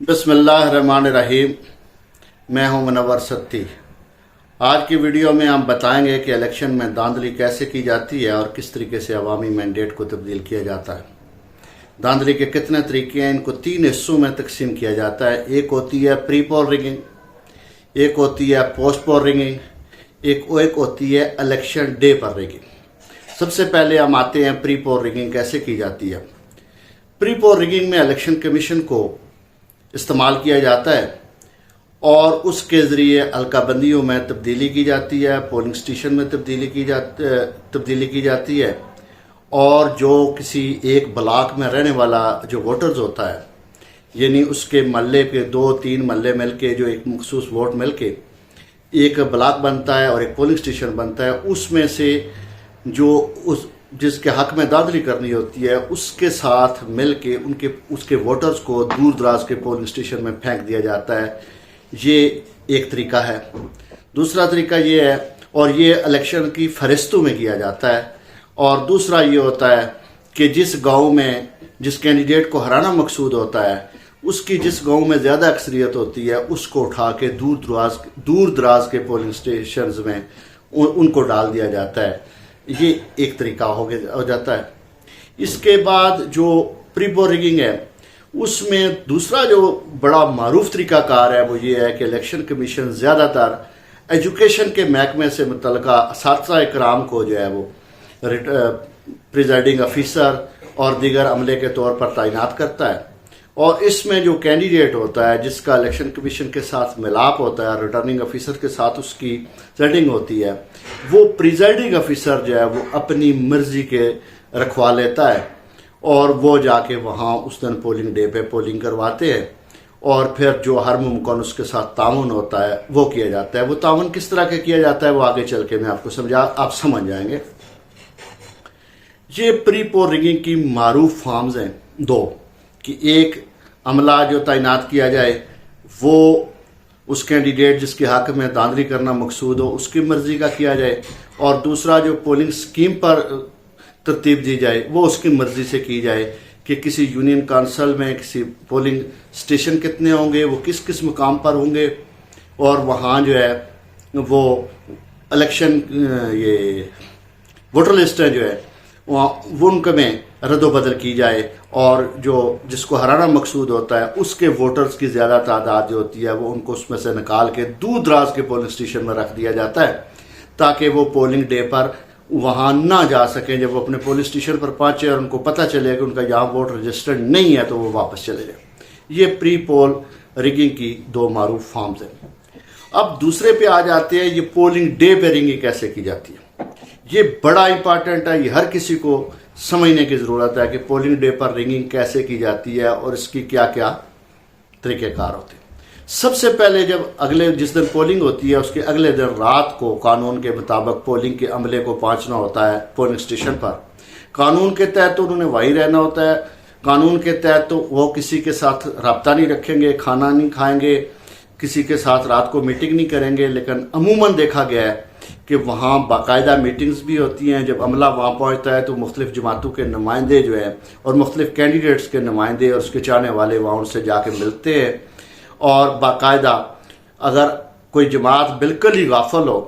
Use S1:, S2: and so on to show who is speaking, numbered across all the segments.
S1: बिस्मिल्लाहिर्रहमानिर्रहीम। मैं हूं मुनव्वर सत्ती। आज की वीडियो में हम बताएंगे कि इलेक्शन में धांधली कैसे की जाती है और किस तरीके से अवामी मैंडेट को तब्दील किया जाता है। धांधली के कितने तरीके हैं, इनको 3 हिस्सों में तकसीम किया जाता है। एक होती है प्री पोल रिगिंग, एक होती है पोस्ट पोल रिगिंग, एक होती है इलेक्शन डे पर रिगिंग। सबसे पहले हम आते हैं प्री पोल रिगिंग कैसे की जाती है। प्री पोल रिगिंग में इलेक्शन कमीशन को इस्तेमाल किया जाता है और उसके ज़रिए अलकाबंदियों में तब्दीली की जाती है, पोलिंग स्टेशन में तब्दीली की जाती है और जो किसी एक ब्लॉक में रहने वाला जो वोटर्स होता है, यानी उसके महल्ले के 2-3 महल्ले मिल के जो एक मखसूस वोट मिल के एक ब्लॉक बनता है और एक पोलिंग स्टेशन बनता है, उसमें से जो जिसके हक में दादरी करनी होती है उसके साथ मिल के उसके वोटर्स को दूर दराज के पोलिंग स्टेशन में फेंक दिया जाता है। ये एक तरीका है। दूसरा तरीका ये है, और ये इलेक्शन की फहरिस्तों में किया जाता है। और दूसरा ये होता है कि जिस गांव में जिस कैंडिडेट को हराना मकसूद होता है, उसकी जिस गांव में ज़्यादा अक्सरियत होती है उसको उठा के दूर दराज के पोलिंग स्टेशन में उनको डाल दिया जाता है। ये एक तरीका हो जाता है। इसके बाद जो प्री पोल रिगिंग है उसमें दूसरा जो बड़ा मारूफ तरीकाकार है वो ये है कि इलेक्शन कमीशन ज़्यादातर एजुकेशन के महकमे से मुतल्लिका असातिज़ा इकराम को जो है वो प्रिजाइडिंग अफीसर और दीगर अमले के तौर पर तैनात करता है। और इसमें जो कैंडिडेट होता है जिसका इलेक्शन कमीशन के साथ मिलाप होता है, रिटर्निंग अफीसर के साथ उसकी सेटिंग होती है, वो प्रिजाइडिंग अफीसर जो है वो अपनी मर्जी के रखवा लेता है और वो जाके वहाँ उस दिन पोलिंग डे पे पोलिंग करवाते हैं और फिर जो हर मुमकिन उसके साथ ताउन होता है वो किया जाता है। वो ताउन किस तरह का किया जाता है वो आगे चल के मैं आपको आप समझ जाएंगे। ये प्री पोल रिगिंग की मारूफ फॉर्म्स हैं 2 कि एक अमला जो तैनात किया जाए वो उस कैंडिडेट जिसके हक में धांधली करना मकसूद हो उसकी मर्जी का किया जाए, और दूसरा जो पोलिंग स्कीम पर तरतीब दी जाए वो उसकी मर्जी से की जाए कि किसी यूनियन काउंसिल में किसी पोलिंग स्टेशन कितने होंगे, वो किस किस मुकाम पर होंगे, और वहाँ जो है वो इलेक्शन ये वोटर लिस्टें जो है वो उनके में रद्दोबदल की जाए और जो जिसको हराना मकसूद होता है उसके वोटर्स की ज़्यादा तादाद जो होती है वो उनको उसमें से निकाल के दूर दराज के पोलिंग स्टेशन में रख दिया जाता है ताकि वो पोलिंग डे पर वहाँ ना जा सकें। जब वो अपने पोलिंग स्टेशन पर पहुँचे और उनको पता चले कि उनका यहाँ वोट रजिस्टर्ड नहीं है तो वो वापस चले जाए। ये प्री पोल रिगिंग की 2 मारूफ फॉर्म्स हैं। अब दूसरे पे आ जाते हैं, ये पोलिंग डे पे रिगिंग कैसे की जाती है। ये बड़ा इंपॉर्टेंट है, ये हर किसी को समझने की ज़रूरत है कि पोलिंग डे पर रिगिंग कैसे की जाती है और इसकी क्या क्या तरीक़ेकार होते हैं। सबसे पहले जब जिस दिन पोलिंग होती है उसके अगले दिन रात को कानून के मुताबिक पोलिंग के अमले को पहुंचना होता है पोलिंग स्टेशन पर। कानून के तहत तो उन्होंने वहीं रहना होता है। कानून के तहत तो वो किसी के साथ रब्ता नहीं रखेंगे, खाना नहीं खाएंगे, किसी के साथ रात को मीटिंग नहीं करेंगे। लेकिन अमूमन देखा गया है कि वहाँ बाकायदा मीटिंग्स भी होती हैं। जब अमला वहाँ पहुँचता है तो मुख्तलिफ जमातों के नुमाइंदे जो हैं और मुख्तलिफ कैंडिडेट्स के नुमाइंदे और उसके चाहने वाले वहाँ उनसे जाके मिलते हैं और बाकायदा अगर कोई जमात बिल्कुल ही गाफिल हो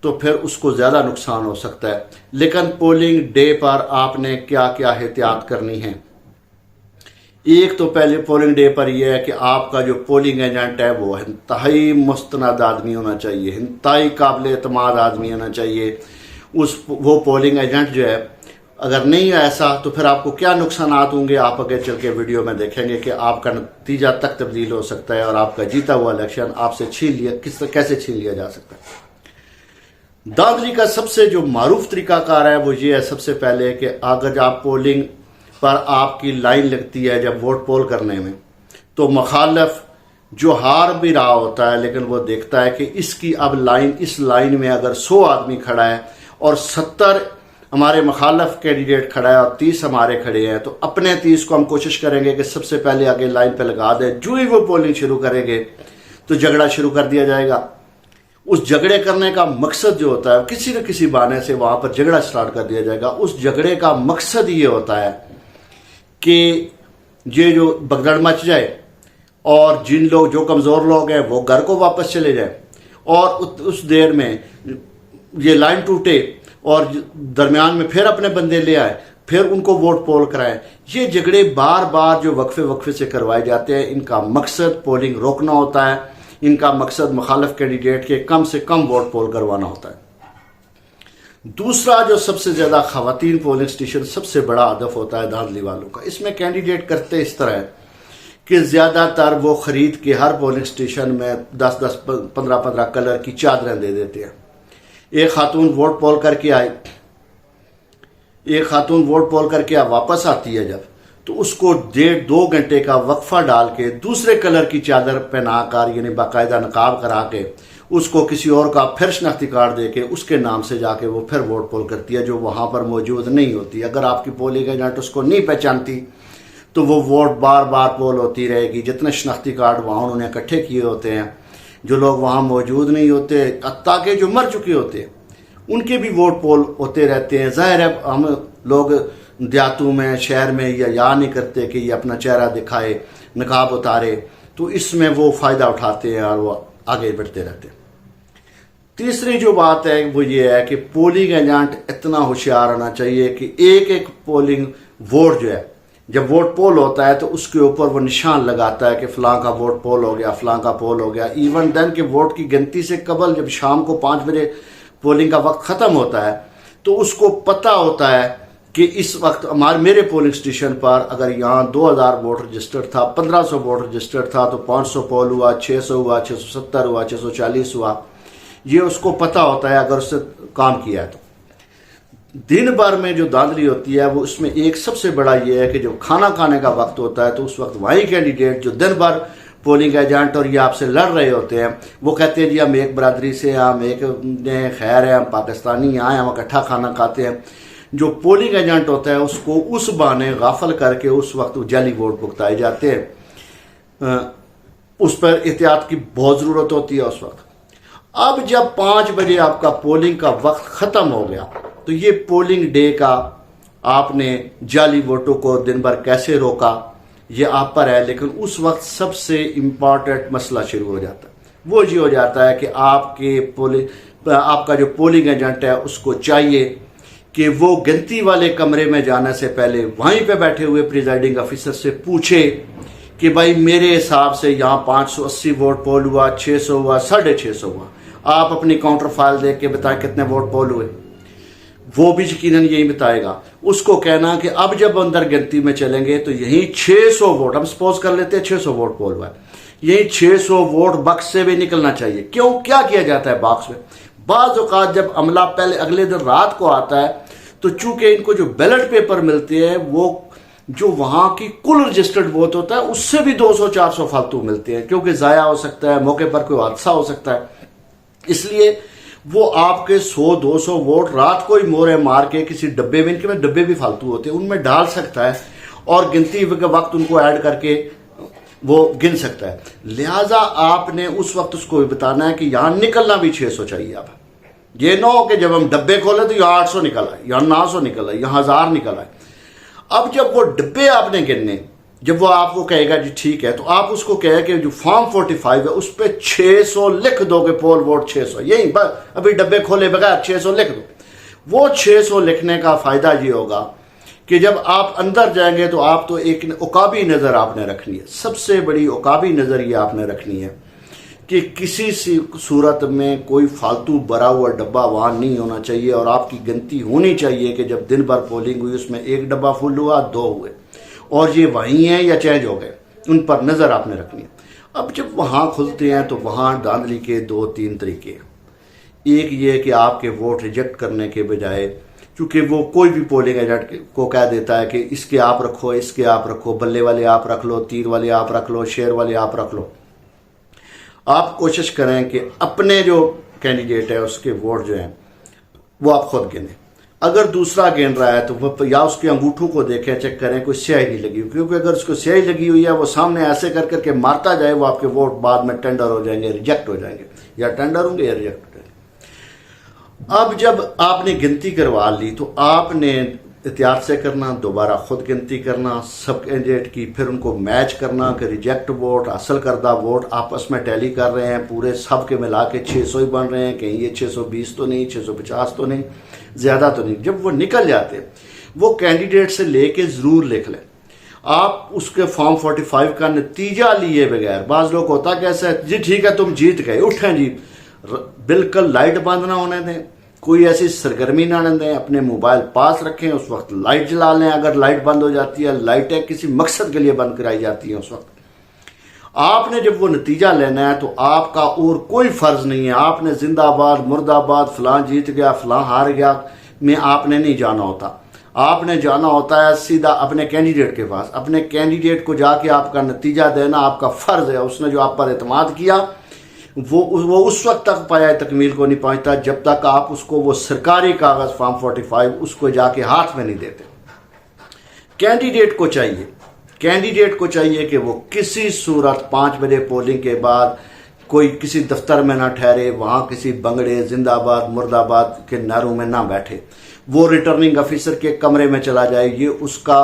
S1: तो फिर उसको ज़्यादा नुकसान हो सकता है। लेकिन पोलिंग डे पर आपने क्या क्या एहतियात करनी है। एक तो पहले पोलिंग डे पर यह है कि आपका जो पोलिंग एजेंट है वो इंतहाई मुस्तनद आदमी होना चाहिए, इंतहाई काबिल एतमाद आदमी होना चाहिए। वो पोलिंग एजेंट जो है अगर नहीं है ऐसा तो फिर आपको क्या नुकसान होंगे आप आगे चल के वीडियो में देखेंगे कि आपका नतीजा तक तब्दील हो सकता है और आपका जीता हुआ इलेक्शन आपसे कैसे छीन लिया जा सकता है। धांधली का सबसे जो मारूफ तरीकाकार है वो ये है, सबसे पहले कि अगर आप पोलिंग पर आपकी लाइन लगती है जब वोट पोल करने में, तो मुखालिफ जो हार भी रहा होता है लेकिन वो देखता है कि इसकी अब इस लाइन में अगर 100 आदमी खड़ा है और 70 हमारे मुखालिफ कैंडिडेट खड़ा है और 30 हमारे खड़े हैं, तो अपने 30 को हम कोशिश करेंगे कि सबसे पहले आगे लाइन पे लगा दें। जो ही वो पोलिंग शुरू करेंगे तो झगड़ा शुरू कर दिया जाएगा। उस झगड़े करने का मकसद जो होता है किसी न किसी बहाने से वहाँ पर झगड़ा स्टार्ट कर दिया जाएगा। उस झगड़े का मकसद ये होता है कि ये जो भगदड़ मच जाए और जिन लोग जो कमज़ोर लोग हैं वो घर को वापस चले जाएं, और उस देर में ये लाइन टूटे और दरमियान में फिर अपने बंदे ले आए, फिर उनको वोट पोल कराएं। ये झगड़े बार बार जो वक्फे वक्फे से करवाए जाते हैं, इनका मकसद पोलिंग रोकना होता है, इनका मकसद मुखालिफ कैंडिडेट के कम से कम वोट पोल करवाना होता है। दूसरा जो सबसे ज़्यादा खवातीन पोलिंग स्टेशन सबसे बड़ा हदफ होता है धांधली वालों का, इसमें कैंडिडेट करते इस तरह है कि ज़्यादातर वो ख़रीद के हर पोलिंग स्टेशन में 10-10, 15-15 कलर की चादरें दे देते हैं। एक खातून वोट पोल करके वापस आती है जब, तो उसको 1.5-2 घंटे का वक्फा डाल के दूसरे कलर की चादर पहनाकर, यानी बाकायदा नकाब करा के, उसको किसी और का फिर शनाख्ती कार्ड दे के उसके नाम से जाके वो फिर वोट पोल करती है, जो वहाँ पर मौजूद नहीं होती। अगर आपकी पोलिंग एजेंट उसको नहीं पहचानती तो वो वोट बार बार पोल होती रहेगी। जितने शनाख्ती कार्ड वहाँ उन्होंने इकट्ठे किए होते हैं, जो लोग वहाँ मौजूद नहीं होते, ताकि जो मर चुके होते हैं, उनके भी वोट पोल होते रहते हैं। जाहिर है हम लोग देहातों में, शहर में या नहीं करते कि ये अपना चेहरा दिखाए, नकाब उतारे, तो इसमें वो फ़ायदा उठाते हैं और वो आगे बढ़ते रहते हैं। तीसरी जो बात है वो ये है कि पोलिंग एजेंट इतना होशियार होना चाहिए कि एक एक पोलिंग वोट जो है, जब वोट पोल होता है तो उसके ऊपर वो निशान लगाता है कि फलां का वोट पोल हो गया, फलां का पोल हो गया। इवन देन के वोट की गिनती से कबल, जब शाम को 5 बजे पोलिंग का वक्त ख़त्म होता है, तो उसको पता होता है कि इस वक्त मेरे पोलिंग स्टेशन पर अगर यहाँ 2000 वोट रजिस्टर्ड था, 1500 वोट रजिस्टर्ड था, तो 500 पोल हुआ, 600 हुआ, 670 हुआ, 640 हुआ। ये उसको पता होता है अगर उससे काम किया है तो। दिन भर में जो धांधली होती है वो उसमें एक सबसे बड़ा ये है कि जो खाना खाने का वक्त होता है, तो उस वक्त वही कैंडिडेट जो दिन भर पोलिंग एजेंट और ये आपसे लड़ रहे होते हैं, वो कहते हैं जी हम एक बरादरी से, हम एक खैर है, हम पाकिस्तानी आए, हम इकट्ठा खाना खाते हैं। जो पोलिंग एजेंट होता है उसको उस बहाने गाफल करके उस वक्त जाली वोट भुगताए जाते हैं। उस पर एहतियात की बहुत ज़रूरत होती है उस वक्त। अब जब 5 बजे आपका पोलिंग का वक्त ख़त्म हो गया, तो ये पोलिंग डे का आपने जाली वोटों को दिन भर कैसे रोका, ये आप पर है। लेकिन उस वक्त सबसे इम्पॉर्टेंट मसला शुरू हो जाता है। वो ये हो जाता है कि आपका जो पोलिंग एजेंट है उसको चाहिए कि वो गिनती वाले कमरे में जाने से पहले वहीं पे बैठे हुए प्रिजाइडिंग ऑफिसर से पूछे कि भाई मेरे हिसाब से यहाँ 580 वोट पोल हुआ, 600 हुआ, 650 हुआ, आप अपनी काउंटर फाइल देख के बताएं कितने वोट पोल हुए। वो भी यकीनन यही बताएगा। उसको कहना कि अब जब अंदर गिनती में चलेंगे तो यही 600 वोट, हम सपोज कर लेते हैं 600 वोट पोल हुआ है, यही 600 वोट बक्स से भी निकलना चाहिए। क्यों, क्या किया जाता है बॉक्स में? बाज़ औक़ात जब अमला पहले अगले दिन रात को आता है, तो चूंकि इनको जो बैलेट पेपर मिलते हैं वो जो वहां की कुल रजिस्टर्ड वोट होता है उससे भी 200-400 फालतू मिलते हैं, क्योंकि ज़ाया हो सकता है, मौके पर कोई हादसा हो सकता है। इसलिए वो आपके 100-200 वोट रात को ही मोहरे मार के किसी डब्बे में, इनके में डब्बे भी फालतू होते हैं, उनमें डाल सकता है और गिनती के वक्त उनको ऐड करके वो गिन सकता है। लिहाजा आपने उस वक्त उसको भी बताना है कि यहां निकलना भी 600 चाहिए। अब ये ना हो कि जब हम डब्बे खोले तो यहाँ 800 निकल आए, यहाँ 900 निकल आए, यहाँ 1000 निकल आए। अब जब वो डब्बे आपने गिनने, जब वो आपको कहेगा जी ठीक है, तो आप उसको कहेगा कि जो फॉर्म 45 है उस पर 600 लिख दो कि पोल वोट 600, यही बस, अभी डब्बे खोले बगैर 600 लिख दो। वो 600 लिखने का फायदा ये होगा कि जब आप अंदर जाएंगे तो आप तो एक उकाबी नज़र आपने रखनी है। सबसे बड़ी उकाबी नज़र ये आपने रखनी है कि किसी सूरत में कोई फालतू भरा हुआ डब्बा वहाँ नहीं होना चाहिए, और आपकी गिनती होनी चाहिए कि जब दिन भर पोलिंग हुई उसमें 1 डब्बा फुल हुआ, 2 हुए, और ये वहीं हैं या चेंज हो गए, उन पर नज़र आपने रखनी है। अब जब वहाँ खुलते हैं तो वहाँ धांधली के 2-3 तरीके हैं। एक ये कि आपके वोट रिजेक्ट करने के बजाय, क्योंकि वो कोई भी पोलिंग एजेंट को कह देता है कि इसके आप रखो, इसके आप रखो, बल्ले वाले आप रख लो, तीर वाले आप रख लो, शेर वाले आप रख लो। आप कोशिश करें कि अपने जो कैंडिडेट है उसके वोट जो हैं वो आप खुद गिनें। अगर दूसरा गिन रहा है तो वो या उसके अंगूठों को देखें, चेक करें कोई स्याही नहीं लगी हुई, क्योंकि अगर उसको स्याही लगी हुई है वो सामने ऐसे कर करके मारता जाए, वो आपके वोट बाद में टेंडर हो जाएंगे, रिजेक्ट हो जाएंगे, या टेंडर होंगे या रिजेक्ट हो जाएंगे। अब जब आपने गिनती करवा ली तो आपने एहतियात से करना, दोबारा खुद गिनती करना सब कैंडिडेट की, फिर उनको मैच करना कि रिजेक्ट वोट, हासिल करदा वोट आपस में टैली कर रहे हैं, पूरे सब के मिला के 600 ही बन रहे हैं, कहीं ये 620 तो नहीं, 650 तो नहीं, ज़्यादा तो नहीं। जब वो निकल जाते, वो कैंडिडेट से लेके ज़रूर लिख लें आप उसके फॉर्म 45 का नतीजा लिए बगैर। बाज़ लोग होता कैसा है जी, ठीक है तुम जीत गए, उठें जी, बिल्कुल लाइट बंद ना होने दें, कोई ऐसी सरगर्मी ना दें, अपने मोबाइल पास रखें, उस वक्त लाइट जला लें। अगर लाइट बंद हो जाती है, लाइटें किसी मकसद के लिए बंद कराई जाती हैं, उस वक्त आपने जब वो नतीजा लेना है तो आपका और कोई फर्ज नहीं है, आपने जिंदाबाद मुर्दाबाद फलां जीत गया फलां हार गया में आपने नहीं जाना होता। आपने जाना होता है सीधा अपने कैंडिडेट के पास, अपने कैंडिडेट को जाके आपका नतीजा देना आपका फर्ज है। उसने जो आप पर एतमाद किया वो उस वक्त तक पाया तकमील को नहीं पहुंचता जब तक आप उसको वो सरकारी कागज फॉर्म 45 उसको जाके हाथ में नहीं देते। कैंडिडेट को चाहिए कि वो किसी सूरत 5 बजे पोलिंग के बाद कोई किसी दफ्तर में ना ठहरे, वहां किसी बंगड़े जिंदाबाद मुर्दाबाद के नारों में ना बैठे, वो रिटर्निंग ऑफिसर के कमरे में चला जाए। ये उसका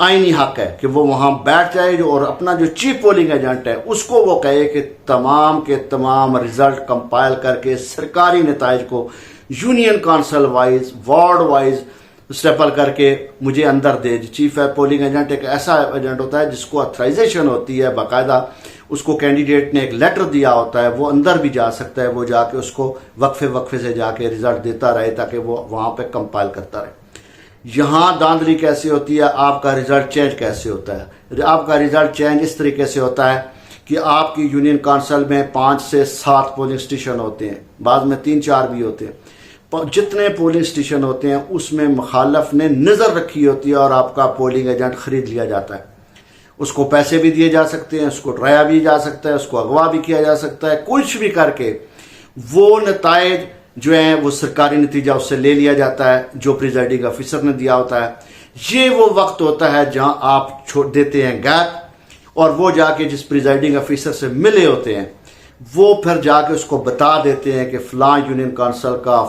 S1: आईनी हक है कि वो वहां बैठ जाए और अपना जो चीफ पोलिंग एजेंट है उसको वो कहे कि तमाम के तमाम रिजल्ट कंपाइल करके सरकारी नताइज को union council wise ward wise staple करके मुझे अंदर दे। चीफ पोलिंग एजेंट एक ऐसा एजेंट होता है जिसको ऑथराइजेशन होती है, बाकायदा उसको कैंडिडेट ने एक लेटर दिया होता है, वो अंदर भी जा सकता है, वो जाके उसको वक्फे से जाके रिजल्ट देता रहे ताकि वो वहां पे कंपाइल करता रहे। यहां धांधली कैसे होती है, आपका रिजल्ट चेंज कैसे होता है? आपका रिजल्ट चेंज इस तरीके से होता है कि आपकी यूनियन काउंसिल में 5 से 7 पोलिंग स्टेशन होते हैं, बाद में 3-4 भी होते हैं। जितने पोलिंग स्टेशन होते हैं उसमें मुखालफ ने नजर रखी होती है और आपका पोलिंग एजेंट खरीद लिया जाता है। उसको पैसे भी दिए जा सकते हैं, उसको डराया भी जा सकता है, उसको अगवा भी किया जा सकता है, कुछ भी करके वो नताइज जो है वो सरकारी नतीजा उससे ले लिया जाता है जो प्रिजाइडिंग ऑफिसर ने दिया होता है। ये वो वक्त होता है जहां आप छोड़ देते हैं गैप और वो जाके जिस प्रिजाइडिंग ऑफिसर से मिले होते हैं वो फिर जाके उसको बता देते हैं कि फलां यूनियन काउंसिल का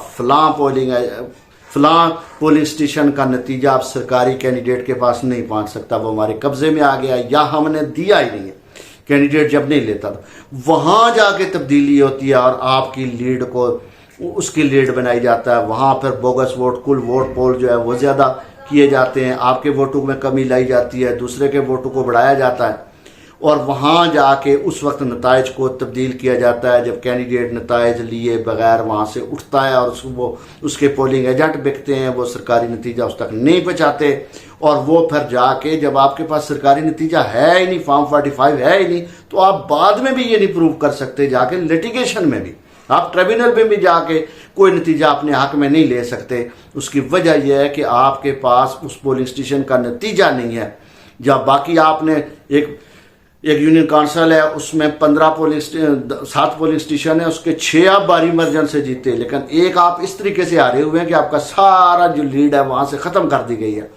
S1: फलां पोलिंग स्टेशन का नतीजा आप सरकारी कैंडिडेट के पास नहीं पहुंच सकता, वो हमारे कब्जे में आ गया या हमने दिया ही नहीं है। कैंडिडेट जब नहीं लेता तो वहां जाके तब्दीली होती है और आपकी लीड को उसकी लीड बनाई जाता है। वहां पर बोगस वोट, कुल वोट पोल जो है वो ज्यादा किए जाते हैं, आपके वोटों में कमी लाई जाती है, दूसरे के वोटों को बढ़ाया जाता है और वहां जाके उस वक्त नताइज को तब्दील किया जाता है जब कैंडिडेट नताइज लिए बगैर वहां से उठता है और उसके पोलिंग एजेंट बिकते हैं, वो सरकारी नतीजा उस तक नहीं पहुंचाते और वो फिर जाके जब आपके पास सरकारी नतीजा है ही नहीं, फॉर्म 45 है ही नहीं, तो आप बाद में भी ये नहीं प्रूव कर सकते, जाके लिटिगेशन में भी आप ट्रिब्यूनल में भी जाके कोई नतीजा अपने हक में नहीं ले सकते। उसकी वजह यह है कि आपके पास उस पोलिंग स्टेशन का नतीजा नहीं है। जब बाकी आपने एक यूनियन काउंसिल है उसमें 7 पोलिंग स्टेशन है, उसके 6 आप बारी मर्जन से जीते, लेकिन एक आप इस तरीके से हारे हुए हैं कि आपका सारा जो लीड है वहां से खत्म कर दी गई है,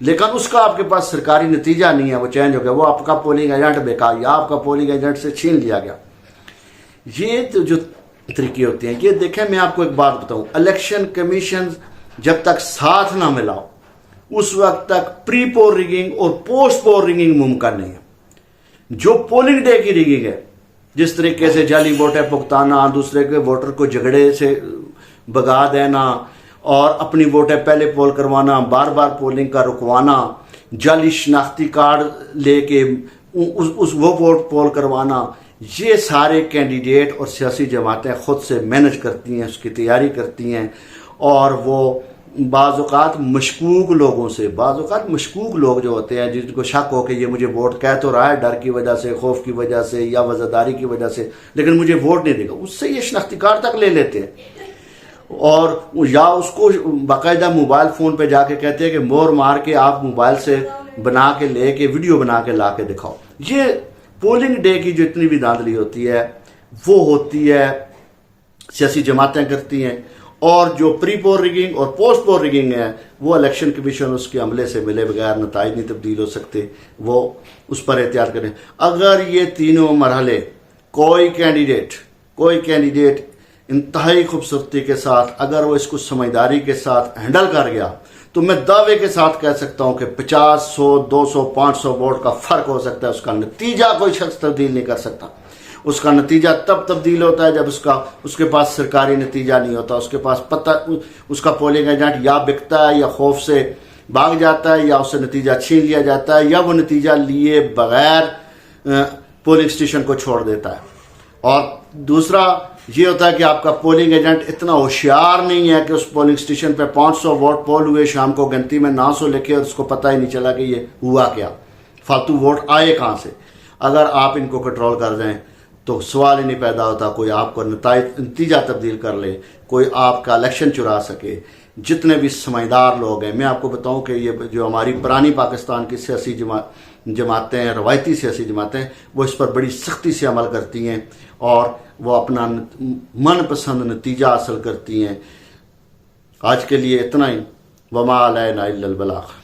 S1: लेकिन उसका आपके पास सरकारी नतीजा नहीं है, वो चेंज हो गया, वो आपका पोलिंग एजेंट बेकार या आपका पोलिंग एजेंट से छीन लिया गया। ये तो जो तरीके होते हैं, ये देखें मैं आपको एक बात बताऊं, इलेक्शन कमीशन जब तक साथ ना मिलाओ उस वक्त तक प्री पोल रिगिंग और पोस्ट पोल रिगिंग मुमकिन नहीं है। जो पोलिंग डे की रिगिंग है, जिस तरीके से जाली वोटें भुगताना, दूसरे के वोटर को झगड़े से भगा देना और अपनी वोटें पहले पोल करवाना, बार बार पोलिंग का रुकवाना, जाली शनाख्ती कार्ड लेके वो वोट पोल करवाना, ये सारे कैंडिडेट और सियासी जमातें खुद से मैनेज करती हैं, उसकी तैयारी करती हैं और वो बाज़-औक़ात मशकूक लोग जो होते हैं जिनको शक हो कि ये मुझे वोट कह तो रहा है डर की वजह से, खौफ की वजह से या वज़ादारी की वजह से, लेकिन मुझे वोट नहीं देगा, उससे ये शनाख्ती कार्ड तक ले लेते हैं और या उसको बाकायदा मोबाइल फ़ोन पे जाके कहते हैं कि मोर मार के आप मोबाइल से बना के लेके वीडियो बना के ला के दिखाओ। ये पोलिंग डे की जो इतनी भी धांधली होती है वो होती है सियासी जमातें करती हैं और जो प्री पोल रिगिंग और पोस्ट पोल रिगिंग है वो इलेक्शन कमीशन उसके अमले से मिले बगैर नताइज नहीं तब्दील हो सकते, वो उस पर एहतियात करें। अगर ये तीनों मरहले कोई कैंडिडेट इंतहाई खूबसूरती के साथ अगर वो इसको समझदारी के साथ हैंडल कर गया तो मैं दावे के साथ कह सकता हूं कि 50, 100, 200, 500 वोट का फर्क हो सकता है, उसका नतीजा कोई शख्स तब्दील नहीं कर सकता। उसका नतीजा तब तब्दील होता है जब उसके पास सरकारी नतीजा नहीं होता, उसके पास पता, उसका पोलिंग एजेंट या बिकता है या खौफ से भाग जाता है या उससे नतीजा छीन लिया जाता है या वो नतीजा लिए बगैर पोलिंग स्टेशन को छोड़ देता है। और दूसरा ये होता है कि आपका पोलिंग एजेंट इतना होशियार नहीं है कि उस पोलिंग स्टेशन पे 500 वोट पोल हुए, शाम को गिनती में 900 लिखे और उसको पता ही नहीं चला कि ये हुआ क्या, फालतू वोट आए कहाँ से। अगर आप इनको कंट्रोल कर दें तो सवाल ही नहीं पैदा होता कोई आपको नतीजा तब्दील कर ले, कोई आपका इलेक्शन चुरा सके। जितने भी समझदार लोग हैं, मैं आपको बताऊं कि ये जो हमारी पुरानी पाकिस्तान की सियासी जमातें हैं, रवायती सियासी जमातें, वो इस पर बड़ी सख्ती से अमल करती हैं और वो अपना मनपसंद नतीजा हासिल करती हैं। आज के लिए इतना ही। वमा अलैना इल्लल बलाग।